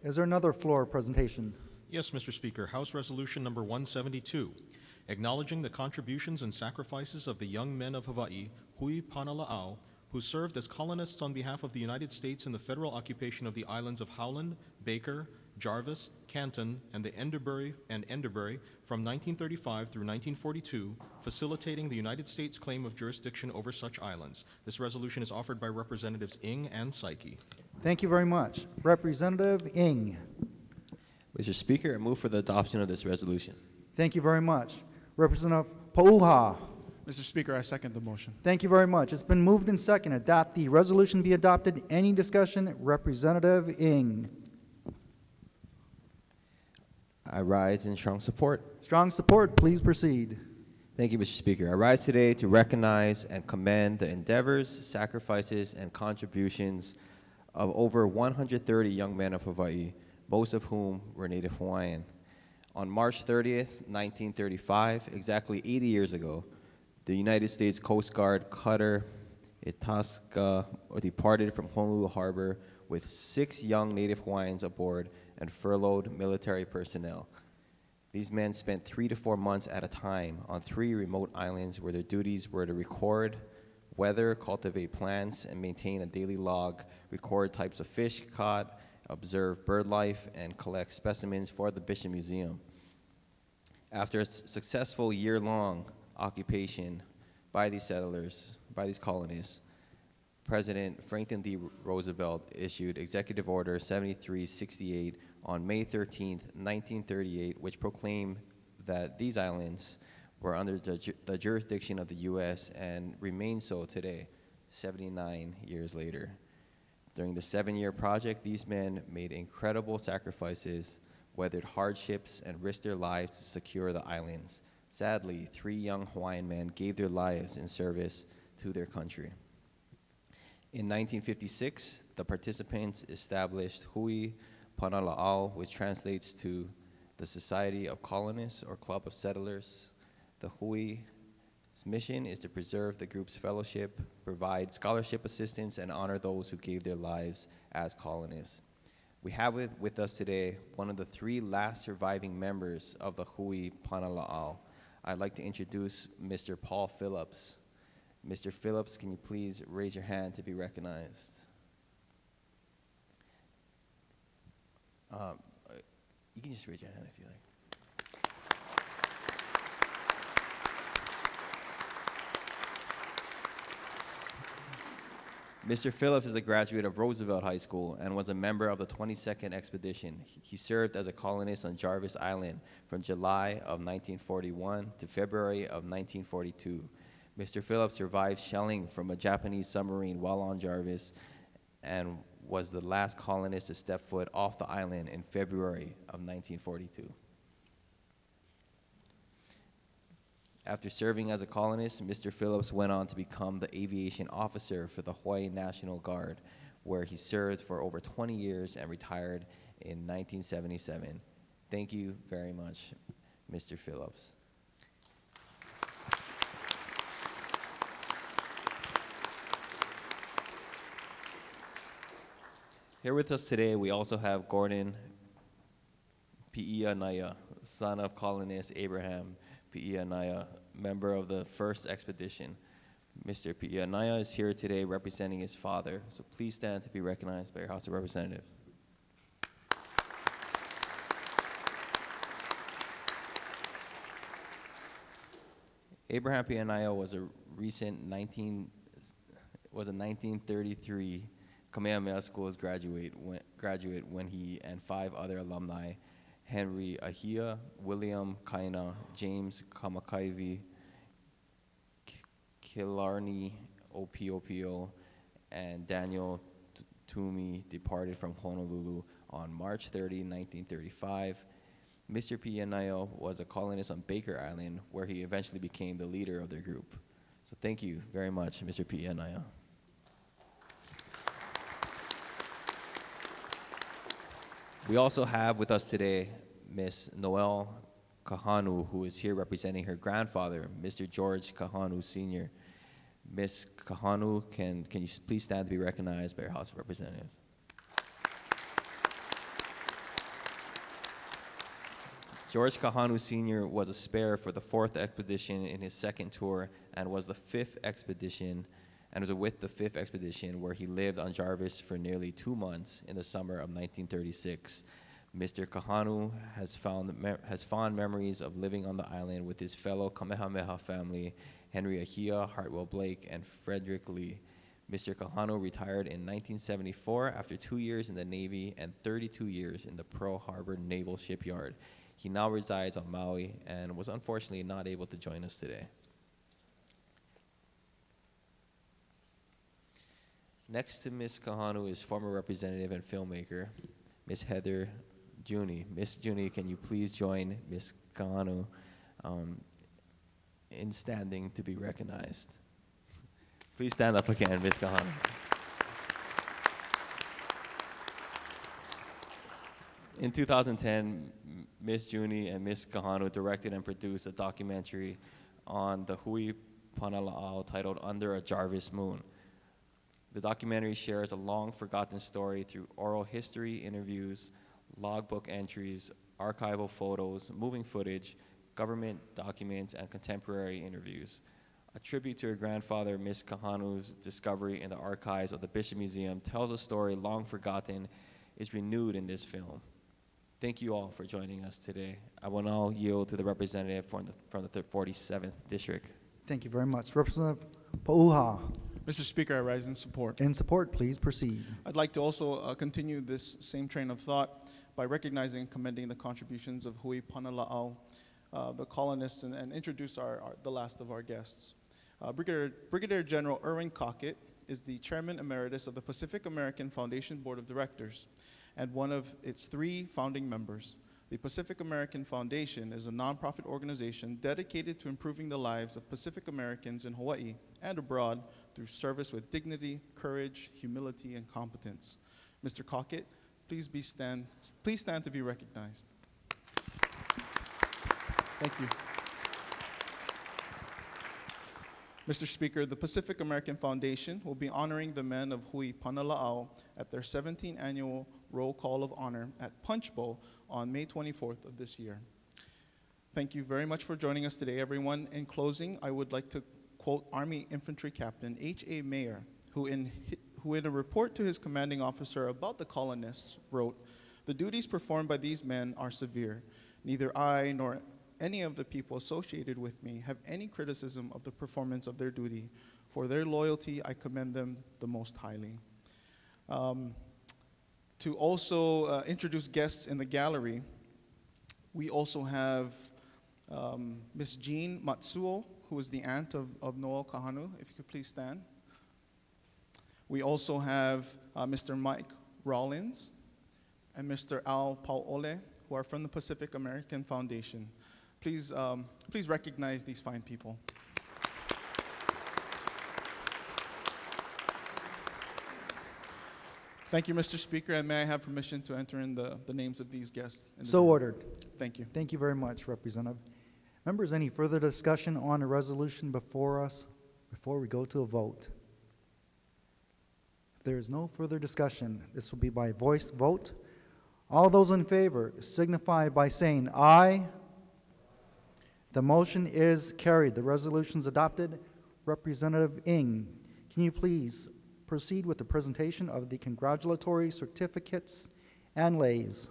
Is there another floor presentation? Yes, Mr. Speaker. House Resolution number 172, acknowledging the contributions and sacrifices of the young men of Hawaii, HUI PANALA'AU, who served as colonists on behalf of the United States in the federal occupation of the islands of HOWLAND, Baker, Jarvis, Canton, and the Enderbury from 1935 through 1942, facilitating the United States claim of jurisdiction over such islands. This resolution is offered by Representatives Ng and Saiki. Thank you very much. Representative Ng. Mr. Speaker, I move for the adoption of this resolution. Thank you very much. Representative Pouha. Mr. Speaker, I second the motion. Thank you very much. It's been moved and seconded that the resolution be adopted. Any discussion? Representative Ng. I rise in strong support. Strong support. Please proceed. Thank you, Mr. Speaker. I rise today to recognize and commend the endeavors, sacrifices, and contributions of over 130 young men of Hawaii, most of whom were Native Hawaiian. On March 30th, 1935, exactly 80 years ago, the United States Coast Guard cutter Itasca departed from Honolulu Harbor with 6 young Native Hawaiians aboard and furloughed military personnel. These men spent 3 to 4 months at a time on 3 remote islands where their duties were to record weather, cultivate plants, and maintain a daily log, record types of fish caught, observe bird life, and collect specimens for the Bishop Museum. After a successful year-long occupation by these settlers, by these colonists, President Franklin D. Roosevelt issued Executive Order 7368 on May 13th, 1938, which proclaimed that these islands were under the jurisdiction of the U.S. and remain so today, 79 years later. During the 7-year project, these men made incredible sacrifices, weathered hardships, and risked their lives to secure the islands. Sadly, 3 young Hawaiian men gave their lives in service to their country. In 1956, the participants established HUI PANALA'AU, which translates to the Society of Colonists or Club of Settlers. The HUI's mission is to preserve the group's fellowship, provide scholarship assistance, and honor those who gave their lives as colonists. We have with us today one of the 3 last surviving members of the HUI PANALA'AU. I'd like to introduce Mr. Paul Phillips. Mr. Phillips, can you please raise your hand to be recognized? You can just raise your hand if you like. Mr. Phillips is a graduate of Roosevelt High School and was a member of the 22nd Expedition. He served as a colonist on Jarvis Island from July of 1941 to February of 1942. Mr. Phillips survived shelling from a Japanese submarine while on Jarvis and was the last colonist to step foot off the island in February of 1942. After serving as a colonist, Mr. Phillips went on to become the aviation officer for the Hawaii National Guard, where he served for over 20 years and retired in 1977. Thank you very much, Mr. Phillips. Here with us today, we also have Gordan Pi'ianaia, son of colonist Abraham Pi'ianaia, member of the first expedition. Mr. Pi'ianaia is here today representing his father, so please stand to be recognized by your House of Representatives. Abraham Pi'ianaia was a 1933 Kamehameha School's graduate when he and 5 other alumni, Henry Ahia, William Kaina, James Kamakaivi, Killarney Opio, and Daniel Toomey departed from Honolulu on March 30, 1935. Mr. Pi'ianaia was a colonist on Baker Island, where he eventually became the leader of their group. So thank you very much, Mr. Pi'ianaia. We also have with us today Miss Noelle Kahanu, who is here representing her grandfather, Mr. George Kahanu Sr. Miss Kahanu, can you please stand to be recognized by your House of Representatives? George Kahanu Sr. was a spare for the 4th expedition in his 2nd tour and was with the 5th expedition where he lived on Jarvis for nearly 2 months in the summer of 1936. Mr. Kahanu has fond memories of living on the island with his fellow Kamehameha family, Henry Ahia, Hartwell Blake, and Frederick Lee. Mr. Kahanu retired in 1974 after 2 years in the Navy and 32 years in the Pearl Harbor Naval Shipyard. He now resides on Maui and was unfortunately not able to join us today. Next to Ms. Kahanu is former representative and filmmaker, Ms. Heather Giungi. Ms. Giungi, can you please join Ms. Kahanu in standing to be recognized? Please stand up again, Ms. Kahanu. In 2010, Ms. Giungi and Ms. Kahanu directed and produced a documentary on the HUI Panala'AU titled Under a Jarvis Moon. The documentary shares a long-forgotten story through oral history, interviews, logbook entries, archival photos, moving footage, government documents, and contemporary interviews. A tribute to her grandfather, Ms. Kahanu's discovery in the archives of the Bishop Museum tells a story long forgotten is renewed in this film. Thank you all for joining us today. I will now yield to the representative from the 47th District. Thank you very much. Representative Pouha. Mr. Speaker, I rise in support. In support, please proceed. I'd like to also continue this same train of thought by recognizing and commending the contributions of HUI PANALA'AU, the colonists, and introduce the last of our guests. Brigadier General Irwin Cockett is the Chairman Emeritus of the Pacific American Foundation Board of Directors and one of its 3 founding members. The Pacific American Foundation is a nonprofit organization dedicated to improving the lives of Pacific Americans in Hawaii and abroad through service with dignity, courage, humility, and competence. Mr. Cockett, please stand to be recognized. Thank you. Mr. Speaker, the Pacific American Foundation will be honoring the men of HUI Panala'AU at their 17th annual Roll Call of Honor at Punch Bowl on May 24th of this year. Thank you very much for joining us today, everyone. In closing, I would like to quote Army Infantry Captain H.A. Mayer, who in a report to his commanding officer about the colonists wrote, "The duties performed by these men are severe. Neither I nor any of the people associated with me have any criticism of the performance of their duty. For their loyalty, I commend them the most highly." To also introduce guests in the gallery, we also have Ms. Jean Matsuo, who is the aunt of Noelle Kahanu. If you could please stand. We also have Mr. Mike Rawlins and Mr. Al Pauole, who are from the Pacific American Foundation. Please recognize these fine people. Thank you, Mr. Speaker, and may I have permission to enter in the names of these guests? So ordered. Thank you. Thank you very much, Representative. Members, any further discussion on a resolution before us before we go to a vote? If there is no further discussion, this will be by voice vote. All those in favor signify by saying aye. The motion is carried. The resolution is adopted. Representative Ng, can you please proceed with the presentation of the congratulatory certificates and leis?